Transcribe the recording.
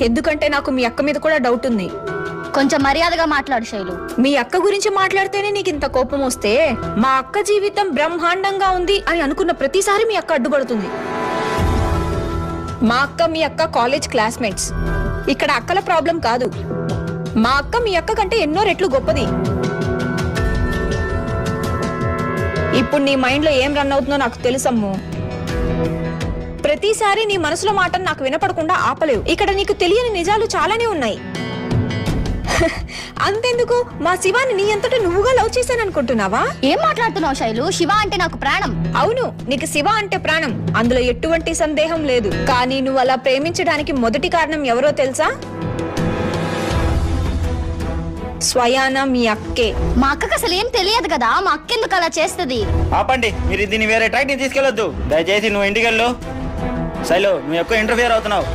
ఎందుకంటే నాకు మీ అక్క మీద కూడా డౌట్ ఉంది. కొంచెం మర్యాదగా మాట్లాడు శైలు. మీ అక్క గురించి మాట్లాడితేనే నీకు ఇంత కోపం వస్తే, మా అక్క జీవితం బ్రహ్మాండంగా ఉంది అని అనుకున్న ప్రతిసారి మీ అక్క అడ్డుపడుతుంది. మా అక్క మీ అక్క కాలేజ్ క్లాస్మేట్స్. ఇక్కడ అక్కల ప్రాబ్లం కాదు. మా అక్క మీ అక్క కంటే ఎన్నో రెట్లు గొప్పది. ఇప్పుడు నీ మైండ్ లో ఏం రన్ అవుతుందో నాకు తెలుసమ్ము. ప్రతిసారి నీ మనసులో మాటను నాకు వినపడకుండా ఆపలేవు. ఇక్కడ నీకు తెలియని నిజాలు చాలానే ఉన్నాయి. అంతెందుకు, మా శివాని నీ అంతటా నువ్వుగా లవ్ చేశాననుకుంటున్నావా? ఏం మాట్లాడుతున్నావు శైలు? శివ అంటే నాకు ప్రాణం. అవును, నీకు శివ అంటే ప్రాణం, అందులో ఎటువంటి సందేహం లేదు. కానీ నువ్వు అలా ప్రేమించడానికి మొదటి కారణం ఎవరో తెలుసా? స్వయాన మీ అక్కే. మా అక్కకి అసలు ఏం తెలియదు కదా, మా అక్క ఎందుకు అలా చేస్తుంది? ఆపండి, మీరు దీన్ని వేరే ట్రాక్ ని తీసుకెళ్లొద్దు. దయచేసి నువ్వు ఇంటికి వెళ్ళు. శైలు, నువ్వు ఎక్కువ ఇంటర్ఫియర్ అవుతున్నావు.